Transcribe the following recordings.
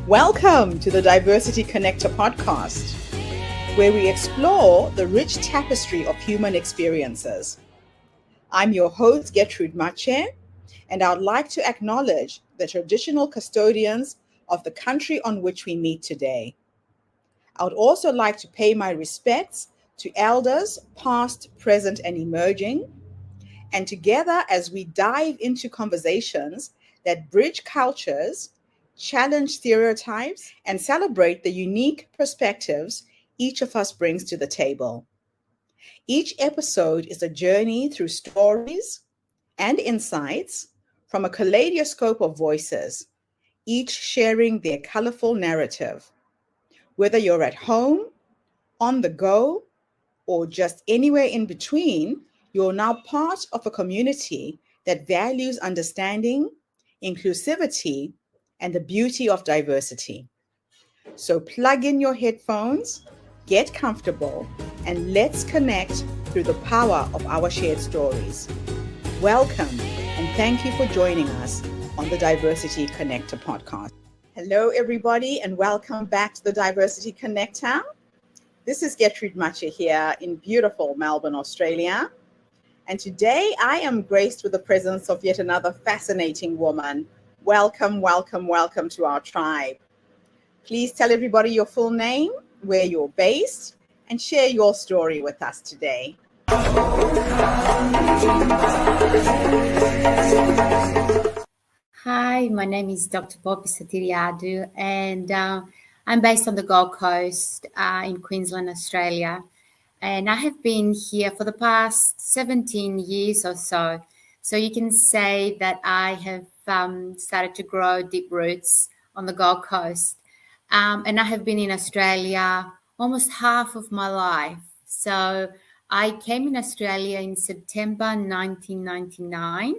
Welcome to the Diversity Connector podcast, where we explore the rich tapestry of human experiences. I'm your host, Gertrude Mache, and I'd like to acknowledge the traditional custodians of the country on which we meet today. I would also like to pay my respects to elders, past, present, and emerging, and together as we dive into conversations that bridge cultures, challenge stereotypes, and celebrate the unique perspectives each of us brings to the table. Each episode is a journey through stories and insights from a kaleidoscope of voices, each sharing their colorful narrative. Whether you're at home, on the go, or just anywhere in between, you're now part of a community that values understanding, inclusivity, and the beauty of diversity. So plug in your headphones, get comfortable, and let's connect through the power of our shared stories. Welcome, and thank you for joining us on the Diversity Connector podcast. Hello, everybody, and welcome back to the Diversity Connector. This is Gertrude Mache here in beautiful Melbourne, Australia. And today I am graced with the presence of yet another fascinating woman. Welcome, welcome, welcome to our tribe. Please tell everybody your full name, where you're based, and share your story with us today. Hi, my name is Dr. Popi Sotiriadou, and I'm based on the Gold Coast in Queensland, Australia. And I have been here for the past 17 years or so. So you can say that I have started to grow deep roots on the Gold Coast. And I have been in Australia almost half of my life. So I came in Australia in September 1999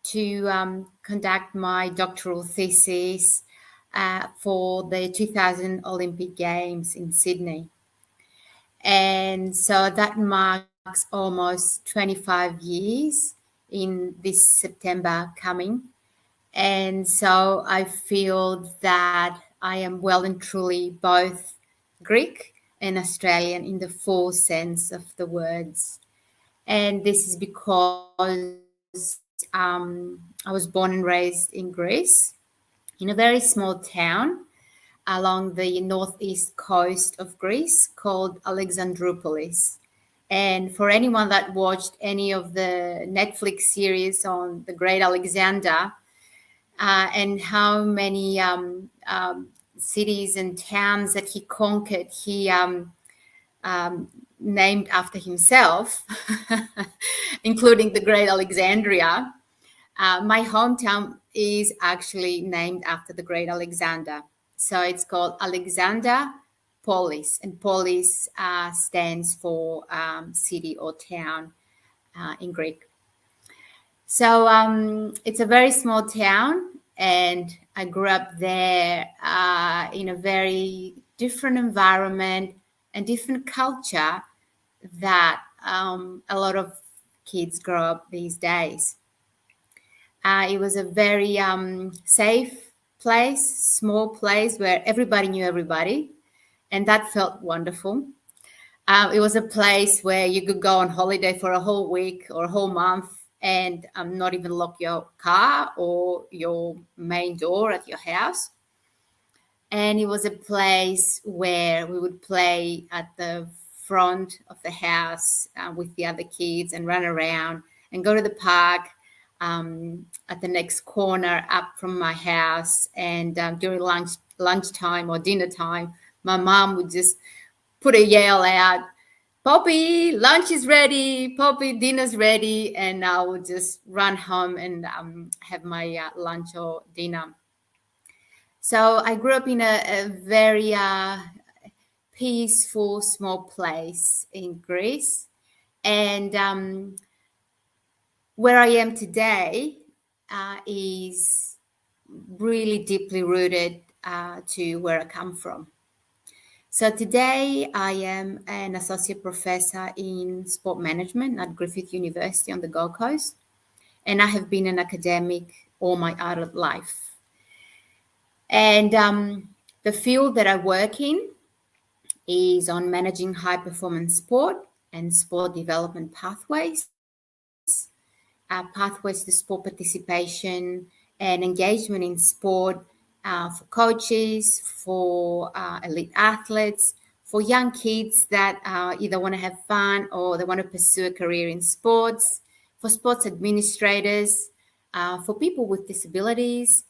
to conduct my doctoral thesis for the 2000 Olympic Games in Sydney. And so that marks almost 25 years in this September coming. And so I feel that I am well and truly both Greek and Australian in the full sense of the words. And this is because I was born and raised in Greece, in a very small town along the northeast coast of Greece called Alexandroupolis. And for anyone that watched any of the Netflix series on the Great Alexander and how many cities and towns that he conquered, he named after himself, including the Great Alexandria. My hometown is actually named after the Great Alexander. So it's called Alexander Polis, and Polis stands for city or town in Greek. So it's a very small town, and I grew up there in a very different environment and different culture that a lot of kids grow up these days. It was a very safe place, small place where everybody knew everybody, and that felt wonderful. It was a place where you could go on holiday for a whole week or a whole month and not even lock your car or your main door at your house. And it was a place where we would play at the front of the house with the other kids and run around and go to the park at the next corner up from my house. And during lunchtime or dinner time, my mom would just put a yell out, "Poppy, lunch is ready. Poppy, dinner's ready." And I would just run home and have my lunch or dinner. So I grew up in a very peaceful, small place in Greece. And where I am today is really deeply rooted to where I come from. So today I am an associate professor in sport management at Griffith University on the Gold Coast, and I have been an academic all my adult life. And the field that I work in is on managing high-performance sport and sport development pathways. Pathways to sport participation and engagement in sport for coaches, for elite athletes, for young kids that either want to have fun or they want to pursue a career in sports, for sports administrators, for people with disabilities,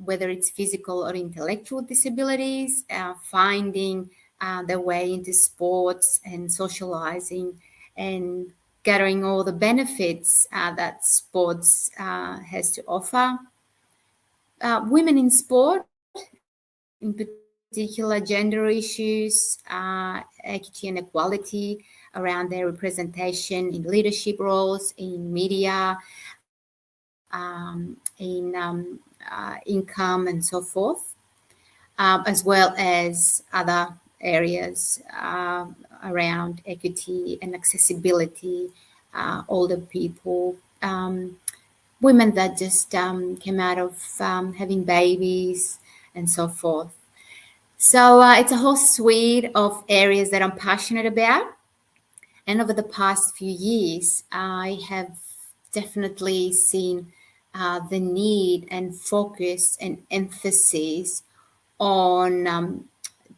whether it's physical or intellectual disabilities, finding their way into sports and socializing and gathering all the benefits that sports has to offer. Women in sport, in particular gender issues, equity and equality around their representation in leadership roles, in media, income and so forth, as well as other areas around equity and accessibility, older people, women that just came out of having babies and so forth. So it's a whole suite of areas that I'm passionate about. And over the past few years, I have definitely seen the need and focus and emphasis on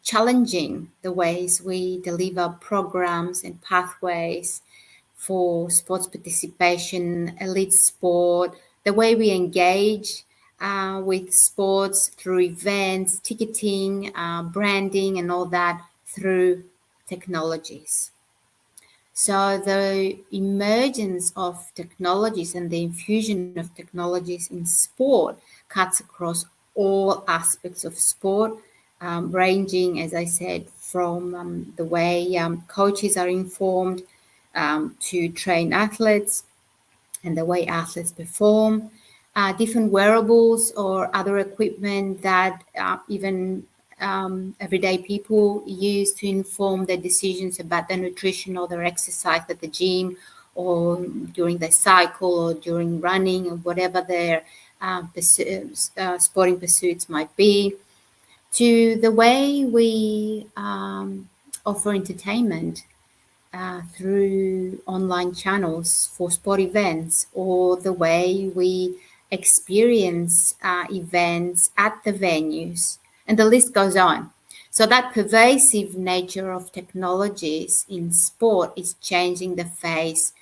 challenging the ways we deliver programs and pathways for sports participation, elite sport, the way we engage with sports through events, ticketing, branding, and all that through technologies. So the emergence of technologies and the infusion of technologies in sport cuts across all aspects of sport, ranging, as I said, from the way coaches are informed to train athletes and the way athletes perform, different wearables or other equipment that even everyday people use to inform their decisions about their nutrition or their exercise at the gym or during their cycle or during running or whatever their sporting pursuits might be, to the way we offer entertainment through online channels for sport events, or the way we experience events at the venues, and the list goes on. So that pervasive nature of technologies in sport is changing the face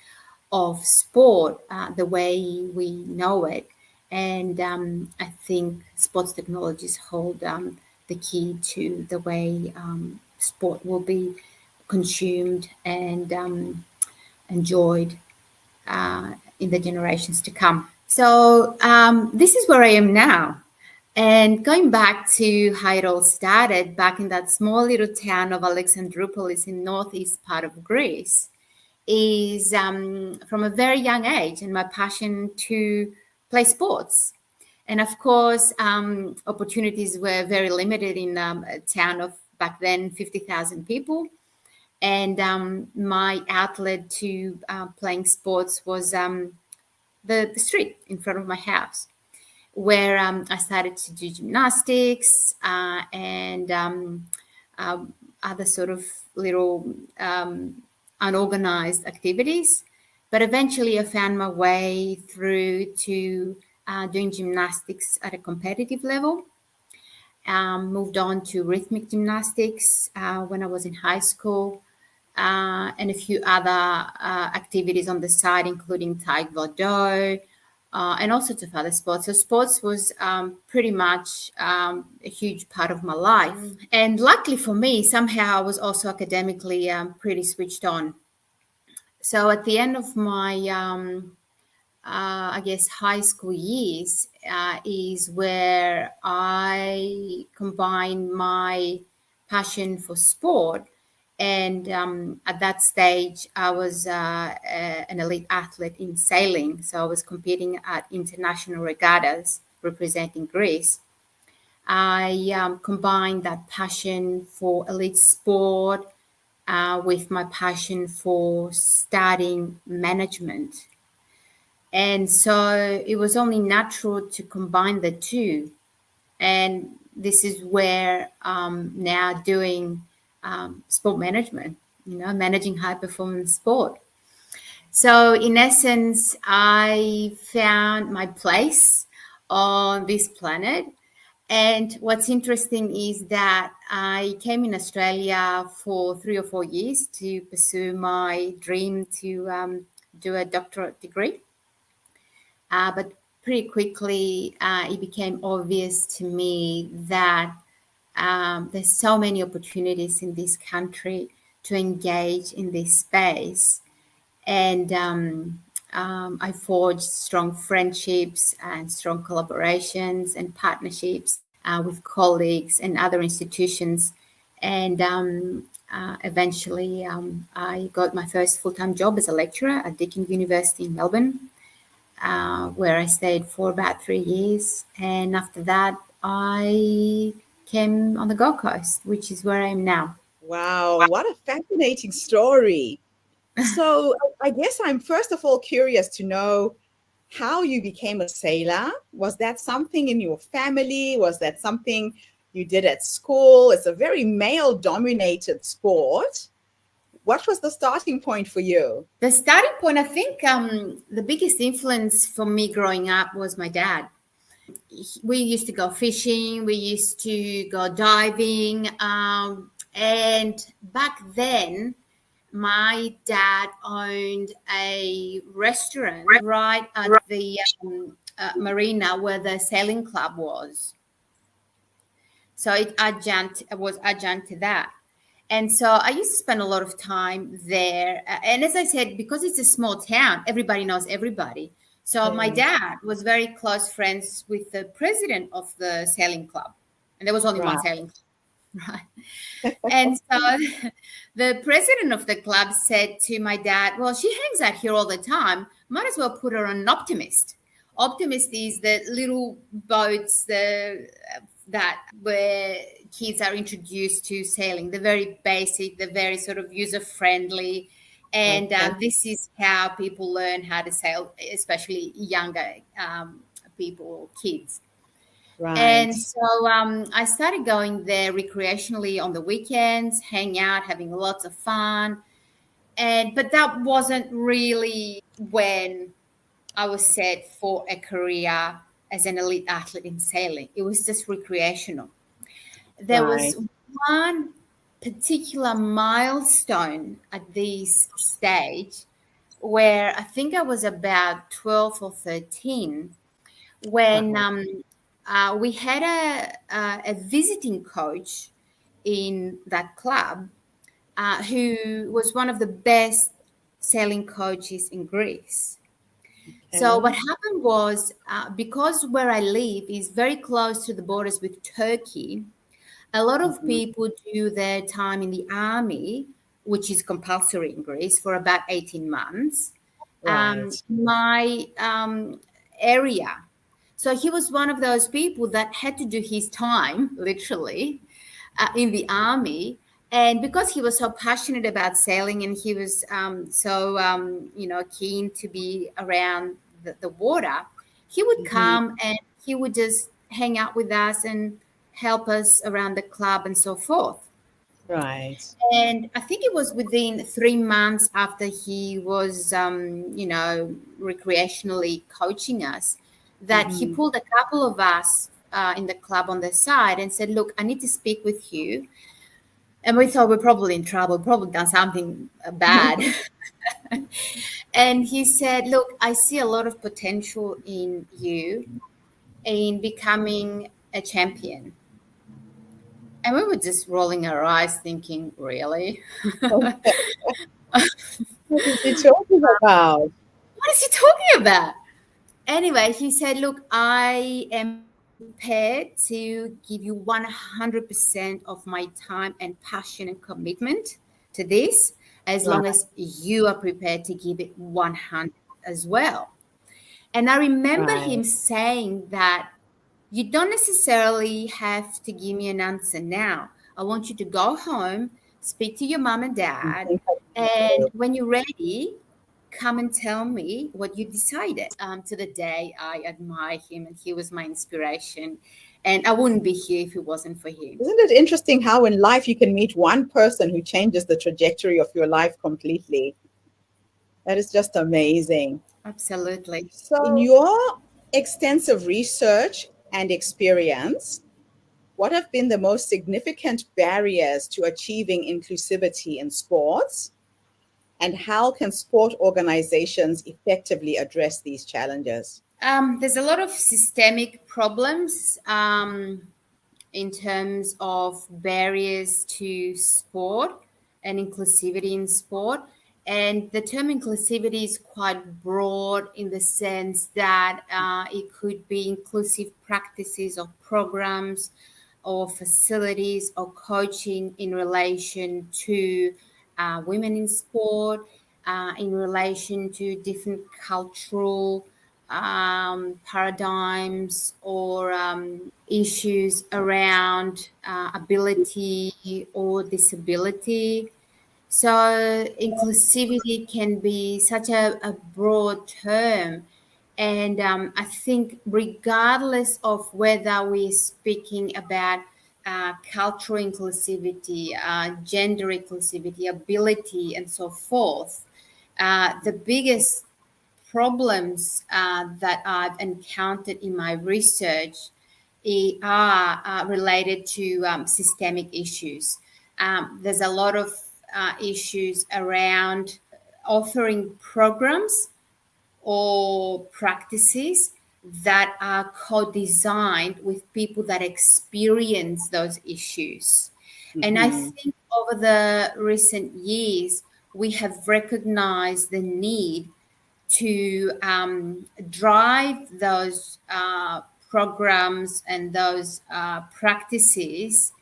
of sport, the way we know it. And I think sports technologies hold the key to the way sport will be consumed and enjoyed in the generations to come. So this is where I am now. And going back to how it all started, back in that small little town of Alexandroupolis in northeast part of Greece, is from a very young age and my passion to play sports. And of course, opportunities were very limited in a town of back then 50,000 people. And my outlet to playing sports was the street in front of my house, where I started to do gymnastics and other sort of little unorganized activities. But eventually I found my way through to doing gymnastics at a competitive level. Moved on to rhythmic gymnastics when I was in high school, and a few other activities on the side, including taekwondo, and all sorts of other sports. So sports was pretty much a huge part of my life. And luckily for me, somehow I was also academically pretty switched on. So at the end of my, I guess, high school years is where I combined my passion for sport. And at that stage, I was an elite athlete in sailing. So I was competing at international regattas representing Greece. I combined that passion for elite sport with my passion for studying management. And so it was only natural to combine the two. And this is where now doing sport management, managing high performance sport. So in essence, I found my place on this planet. And what's interesting is that I came in Australia for 3 or 4 years to pursue my dream to do a doctorate degree. But pretty quickly, it became obvious to me that there's so many opportunities in this country to engage in this space. And I forged strong friendships and strong collaborations and partnerships with colleagues and other institutions. And eventually, I got my first full-time job as a lecturer at Deakin University in Melbourne, where I stayed for about 3 years. And after that, I came on the Gold Coast, which is where I am now. Wow, what a fascinating story. So I guess I'm first of all curious to know how you became a sailor. Was that something in your family? Was that something you did at school? It's a very male-dominated sport. What was the starting point for you? The starting point, I think the biggest influence for me growing up was my dad. We used to go fishing, we used to go diving. And back then, my dad owned a restaurant right at the marina where the sailing club was. So it was adjunct to that. And so I used to spend a lot of time there. And as I said, because it's a small town, everybody knows everybody. So my dad was very close friends with the president of the sailing club. And there was only one sailing club, right? And so the president of the club said to my dad, well, she hangs out here all the time. Might as well put her on an Optimist. Optimist is the little boats that where kids are introduced to sailing. They're very basic, they're very sort of user-friendly. And this is how people learn how to sail, especially younger people, kids. Right. And so I started going there recreationally on the weekends, hang out, having lots of fun. But that wasn't really when I was set for a career as an elite athlete in sailing. It was just recreational. There was one particular milestone at this stage where I think I was about 12 or 13 when we had a visiting coach in that club who was one of the best sailing coaches in Greece. So what happened was, because where I live is very close to the borders with Turkey, a lot of people do their time in the army, which is compulsory in Greece, for about 18 months. My area. So he was one of those people that had to do his time, literally, in the army. And because he was so passionate about sailing and he was keen to be around the water, he would come and he would just hang out with us and help us around the club and so forth. Right. And I think it was within 3 months after he was, recreationally coaching us, that he pulled a couple of us in the club on the side and said, look, I need to speak with you. And we thought we're probably in trouble, probably done something bad. And he said, look, I see a lot of potential in you in becoming a champion. And we were just rolling our eyes thinking, really? What is he talking about? What is he talking about? Anyway, he said, look, I am prepared to give you 100% of my time and passion and commitment to this, as long as you are prepared to give it 100 as well. And I remember him saying that you don't necessarily have to give me an answer now. I want you to go home, speak to your mom and dad, and when you're ready, come and tell me what you decided. To the day, I admire him and he was my inspiration. And I wouldn't be here if it wasn't for him. Isn't it interesting how in life you can meet one person who changes the trajectory of your life completely? That is just amazing. Absolutely. So, in your extensive research and experience, what have been the most significant barriers to achieving inclusivity in sports? And how can sport organizations effectively address these challenges? There's a lot of systemic problems in terms of barriers to sport and inclusivity in sport. And the term inclusivity is quite broad in the sense that it could be inclusive practices or programs or facilities or coaching in relation to women in sport, in relation to different cultural paradigms or issues around ability or disability. So inclusivity can be such a broad term. And I think regardless of whether we're speaking about cultural inclusivity, gender inclusivity, ability, and so forth, the biggest problems that I've encountered in my research are related to systemic issues. There's a lot of issues around offering programs or practices that are co-designed with people that experience those issues. And I think over the recent years, we have recognized the need to drive those programs and those practices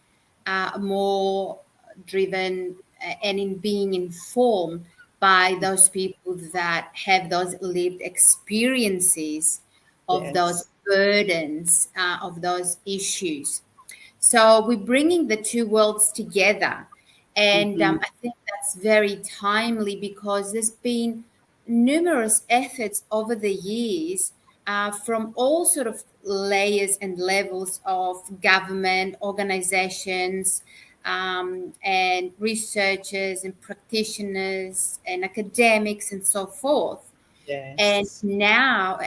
more driven and in being informed by those people that have those lived experiences of those Yes. burdens, of those issues. So we're bringing the two worlds together. And Mm-hmm. I think that's very timely because there's been numerous efforts over the years from all sort of layers and levels of government, organizations, and researchers and practitioners and academics and so forth. And Yes. now,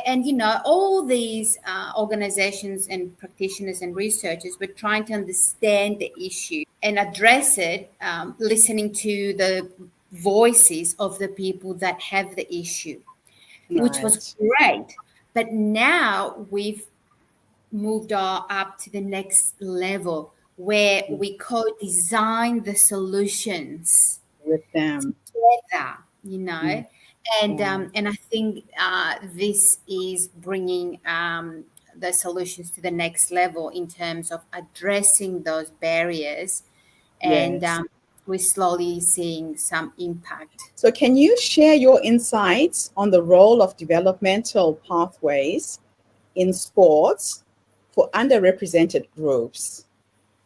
and you know, all these organizations and practitioners and researchers were trying to understand the issue and address it, listening to the voices of the people that have the issue, which was Right. great. But now we've moved up to the next level where we co-design the solutions With them. together, you Mm. know. Wow. And I think this is bringing the solutions to the next level in terms of addressing those barriers, and Yes. we're slowly seeing some impact. So, can you share your insights on the role of developmental pathways in sports for underrepresented groups?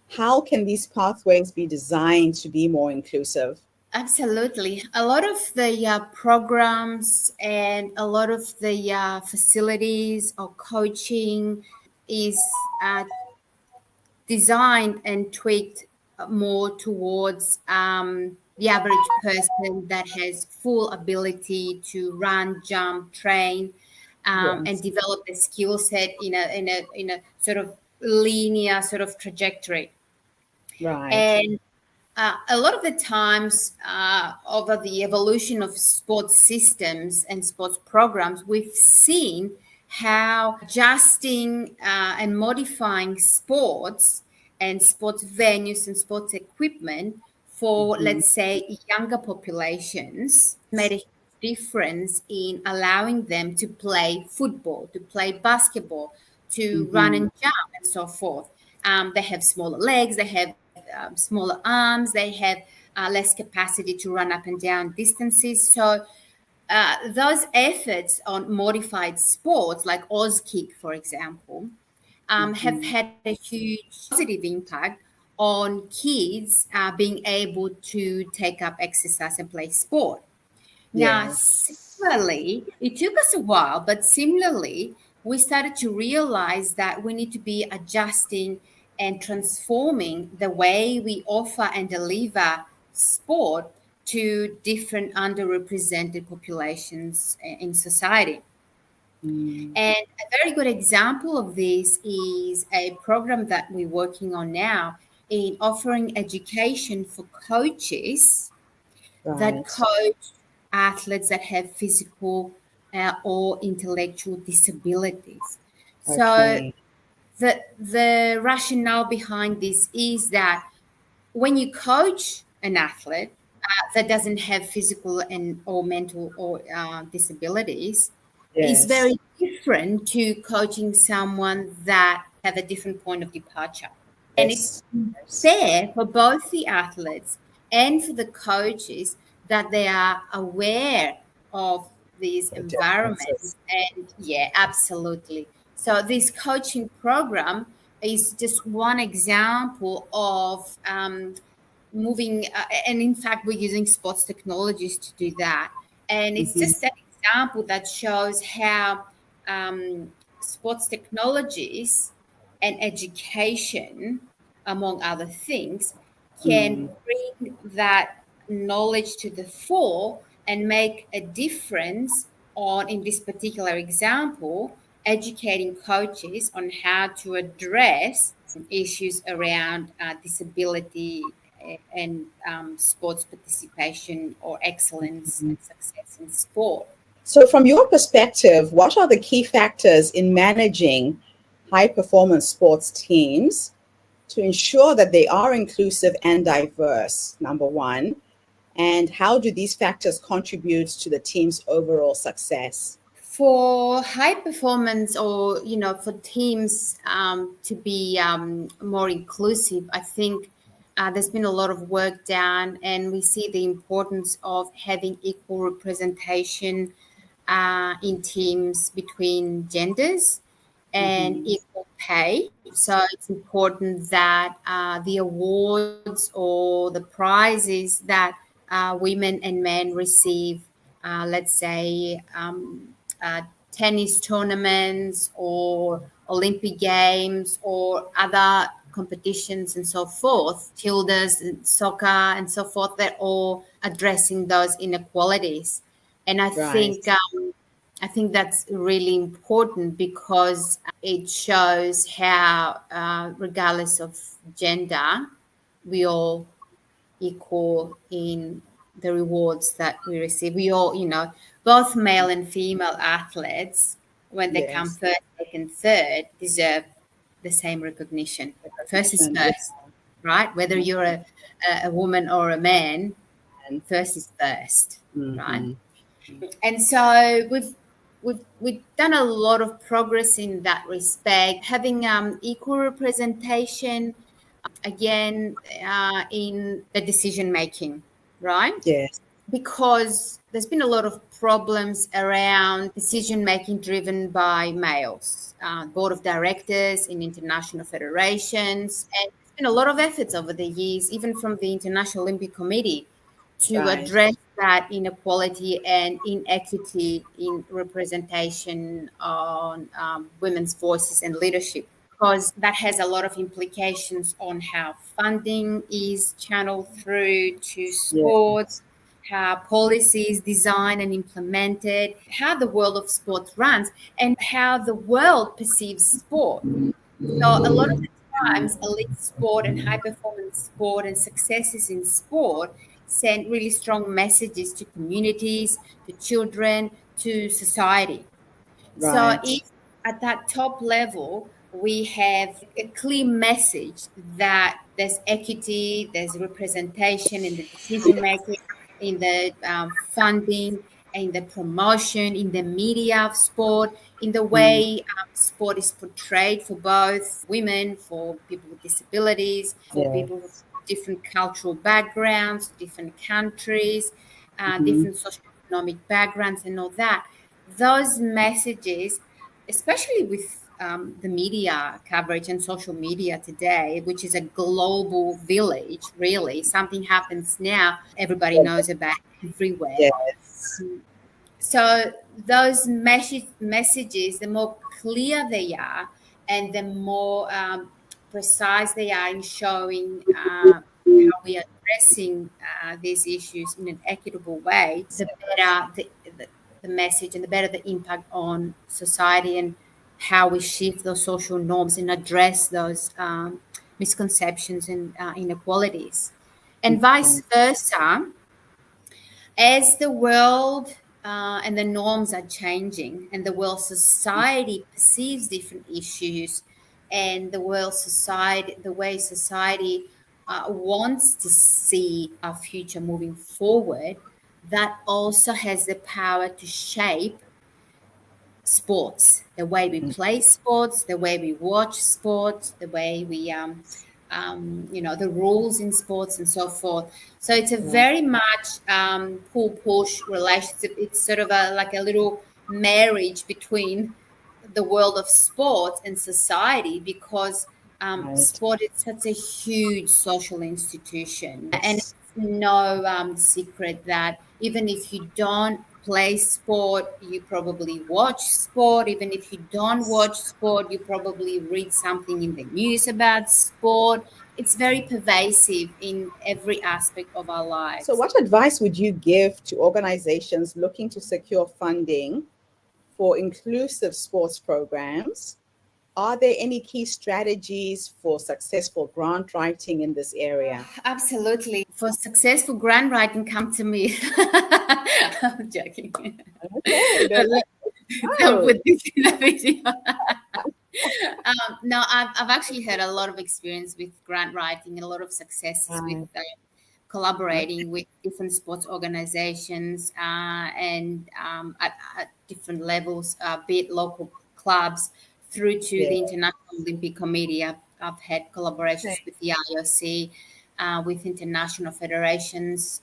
How can these pathways be designed to be more inclusive? Absolutely. A lot of the programs and a lot of the facilities or coaching is designed and tweaked more towards the average person that has full ability to run, jump, train, and Yes. develop a skill set in a sort of linear sort of trajectory. Right. And a lot of the times, over the evolution of sports systems and sports programs, we've seen how adjusting and modifying sports and sports venues and sports equipment for, Mm-hmm. let's say, younger populations made a difference in allowing them to play football, to play basketball, to run Mm-hmm. and jump, and so forth. They have smaller legs, they have smaller arms, they have less capacity to run up and down distances. So those efforts on modified sports like Auskick, for example, have Mm-hmm. had a huge positive impact on kids being able to take up exercise and play sport. Now, Yes. similarly, it took us a while, but similarly, we started to realize that we need to be adjusting and transforming the way we offer and deliver sport to different underrepresented populations in society. And a very good example of this is a program that we're working on now in offering education for coaches that coach athletes that have physical or intellectual disabilities. So the rationale behind this is that when you coach an athlete that doesn't have physical and or mental or disabilities, is very different to coaching someone that have a different point of departure. And it's fair for both the athletes and for the coaches that they are aware of these environments. And yeah, absolutely. So this coaching program is just one example of moving, and in fact, we're using sports technologies to do that. And it's just an example that shows how sports technologies and education, among other things, can bring that knowledge to the fore and make a difference on, in this particular example, educating coaches on how to address issues around disability and sports participation or excellence and success in sport. So from your perspective, what are the key factors in managing high-performance sports teams to ensure that they are inclusive and diverse, number one? And how do these factors contribute to the team's overall success? For high performance, or for teams to be more inclusive, I think there's been a lot of work done, and we see the importance of having equal representation in teams between genders and equal pay. So it's important that the awards or the prizes that women and men receive, let's say tennis tournaments or Olympic Games or other competitions and so forth, Tildas and soccer and so forth, they're all addressing those inequalities. And I think that's really important because it shows how, regardless of gender, we all equal in the rewards that we receive. We all, both male and female athletes, when they come first, second, third, deserve the same recognition. First is first, right? Whether you're a woman or a man, first is first, right? And so we've done a lot of progress in that respect, having equal representation, again, in the decision making, right? Yes. Because there's been a lot of problems around decision making driven by males, board of directors in international federations, and there's been a lot of efforts over the years, even from the International Olympic Committee, to address that inequality and inequity in representation on women's voices and leadership, because that has a lot of implications on how funding is channeled through to sports, how policy is designed and implemented, how the world of sport runs, and how the world perceives sport. So a lot of the times, elite sport and high-performance sport and successes in sport send really strong messages to communities, to children, to society. So if at that top level, we have a clear message that there's equity, there's representation in the decision-making, in the funding, in the promotion, in the media of sport, in the way sport is portrayed for both women, for people with disabilities, for people with different cultural backgrounds, different countries, different socioeconomic backgrounds and all that. Those messages, especially with the media coverage and social media today, which is a global village, really. Something happens now, everybody knows about it everywhere. So those messages, the more clear they are, and the more precise they are in showing how we are addressing these issues in an equitable way, the better the message and the better the impact on society and how we shift those social norms and address those misconceptions and inequalities. And vice versa, as the world and the norms are changing, and the world society perceives different issues, and the way society wants to see our future moving forward, that also has the power to shape sports, the way we play sports, the way we watch sports, the way we the rules in sports and so forth. So it's a very much pull-push relationship. It's sort of like a little marriage between the world of sports and society, because sport is such a huge social institution. And it's no secret that even if you don't play sport, you probably watch sport. Even if you don't watch sport, you probably read something in the news about sport. It's very pervasive in every aspect of our lives. So what advice would you give to organizations looking to secure funding for inclusive sports programs? Are there any key strategies for successful grant writing in this area? Absolutely. For successful grant writing, come to me. I'm joking. Okay, Don't put this in the video. No, I've actually had a lot of experience with grant writing and a lot of successes with collaborating with different sports organizations and at different levels, be it local clubs through to the International Olympic Committee. I've had collaborations with the IOC, with international federations.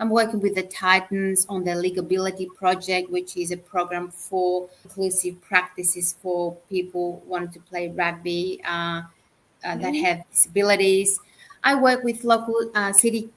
I'm working with the Titans on the Leagueability Project, which is a program for inclusive practices for people wanting to play rugby that have disabilities. I work with local city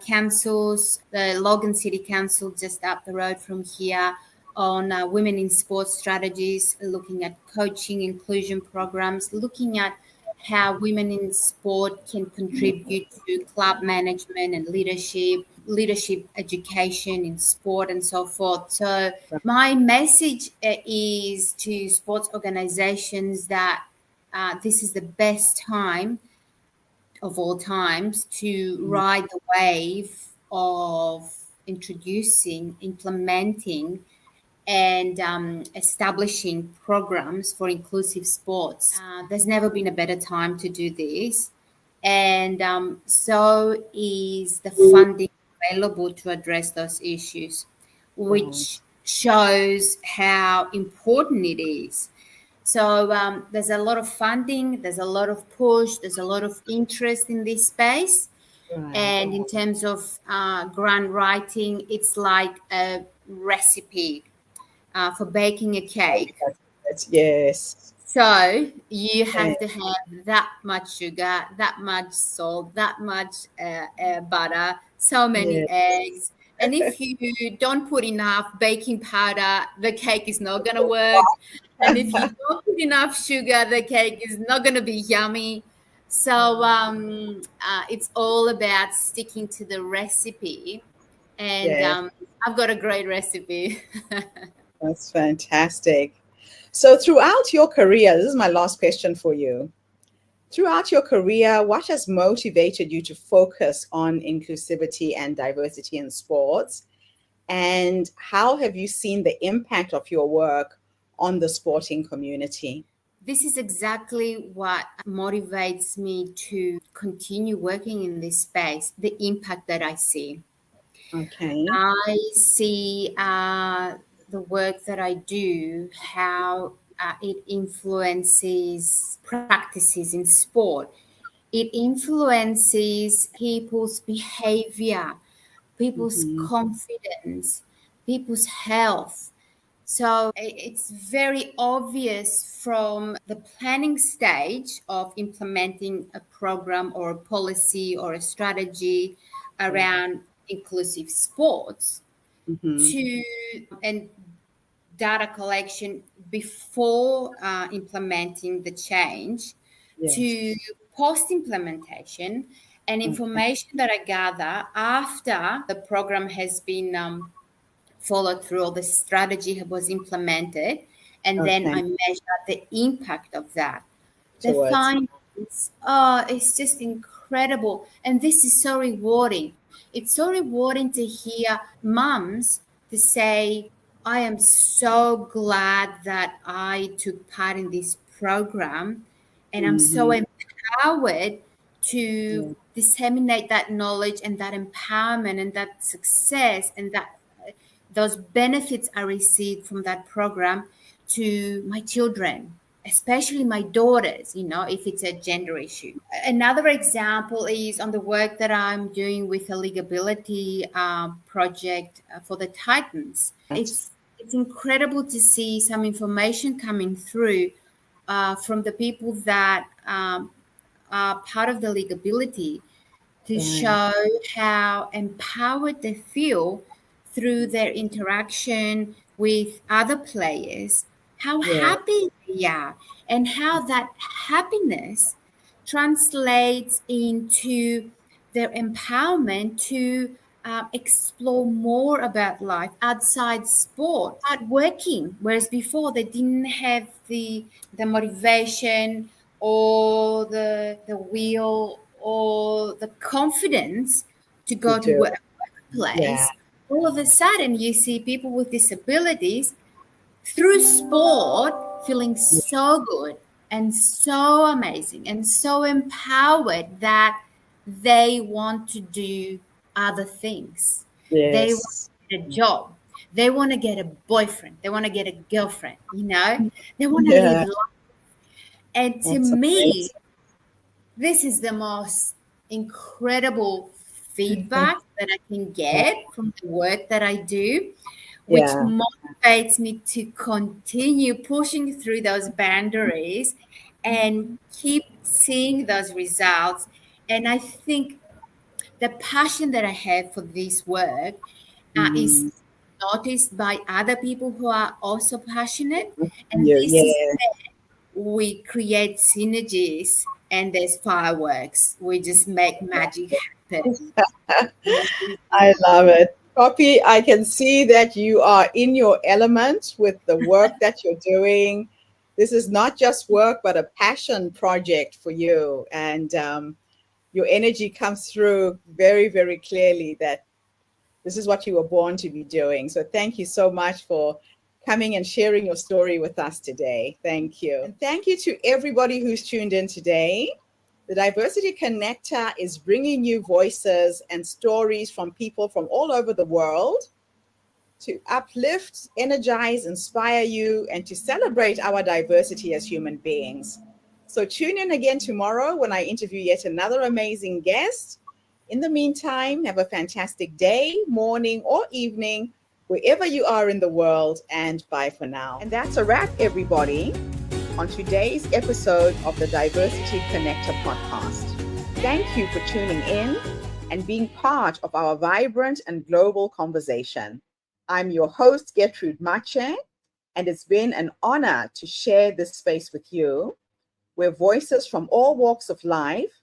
councils, the Logan City Council just up the road from here, on women in sports strategies, looking at coaching inclusion programs, looking at how women in sport can contribute to club management and leadership education in sport and so forth. So my message is to sports organizations that this is the best time of all times to ride the wave of introducing, implementing, and establishing programs for inclusive sports. There's never been a better time to do this. And so is the funding available to address those issues, which shows how important it is. So there's a lot of funding, there's a lot of push, there's a lot of interest in this space. And in terms of grant writing, it's like a recipe for baking a cake. Yes. So you have to have that much sugar, that much salt, that much butter, so many eggs. And if you don't put enough baking powder, the cake is not going to work. And if you don't put enough sugar, the cake is not going to be yummy. So it's all about sticking to the recipe. And I've got a great recipe. That's fantastic. So throughout your career, this is my last question for you. Throughout your career, what has motivated you to focus on inclusivity and diversity in sports? And how have you seen the impact of your work on the sporting community? This is exactly what motivates me to continue working in this space, the impact that I see. Okay. I see the work that I do, how it influences practices in sport. It influences people's behavior, people's confidence, people's health. So it's very obvious from the planning stage of implementing a program or a policy or a strategy around inclusive sports, to and data collection before implementing the change, to post-implementation, and information that I gather after the program has been followed through, or the strategy was implemented, and then I measure the impact of that. The findings, it's just incredible. And this is so rewarding. It's so rewarding to hear mums to say, I am so glad that I took part in this program, and I'm so empowered to disseminate that knowledge and that empowerment and that success and that those benefits I received from that program to my children, especially my daughters, if it's a gender issue. Another example is on the work that I'm doing with a legibility project for the Titans. It's incredible to see some information coming through from the people that are part of the legibility to show how empowered they feel through their interaction with other players, how happy they are, and how that happiness translates into their empowerment to explore more about life outside sport, start working, whereas before they didn't have the motivation or the will or the confidence to go to a workplace. All of a sudden you see people with disabilities through sport feeling so good and so amazing and so empowered that they want to do other things. They want to get a job. They want to get a boyfriend. They want to get a girlfriend, They want to live life. And to me, this is the most incredible feedback that I can get from the work that I do, which motivates me to continue pushing through those boundaries and keep seeing those results. And I think the passion that I have for this work is noticed by other people who are also passionate. And this is where we create synergies, and there's fireworks. We just make magic happen. I love it. Popi, I can see that you are in your element with the work that you're doing. This is not just work, but a passion project for you. And your energy comes through very, very clearly that this is what you were born to be doing. So thank you so much for coming and sharing your story with us today. Thank you. And thank you to everybody who's tuned in today. The Diversity Connector is bringing you voices and stories from people from all over the world to uplift, energize, inspire you, and to celebrate our diversity as human beings. So tune in again tomorrow when I interview yet another amazing guest. In the meantime, have a fantastic day, morning, or evening, wherever you are in the world, and bye for now. And that's a wrap, everybody, on today's episode of the Diversity Connector podcast. Thank you for tuning in and being part of our vibrant and global conversation. I'm your host, Gertrude Mache, and it's been an honor to share this space with you, where voices from all walks of life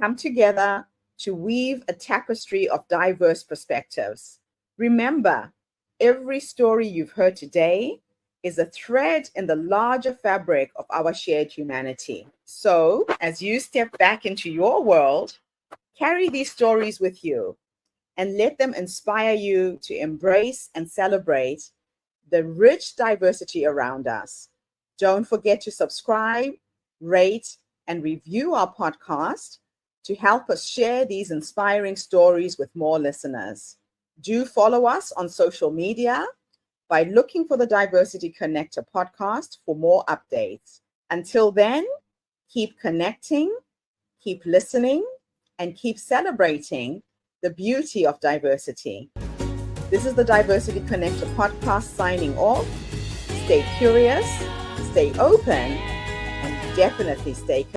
come together to weave a tapestry of diverse perspectives. Remember, every story you've heard today is a thread in the larger fabric of our shared humanity. So, as you step back into your world, carry these stories with you and let them inspire you to embrace and celebrate the rich diversity around us. Don't forget to subscribe, rate, and review our podcast to help us share these inspiring stories with more listeners. Do follow us on social media by looking for the Diversity Connector podcast for more updates. Until then, keep connecting, keep listening, and keep celebrating the beauty of diversity. This is the Diversity Connector podcast signing off. Stay curious, stay open, and definitely stay connected.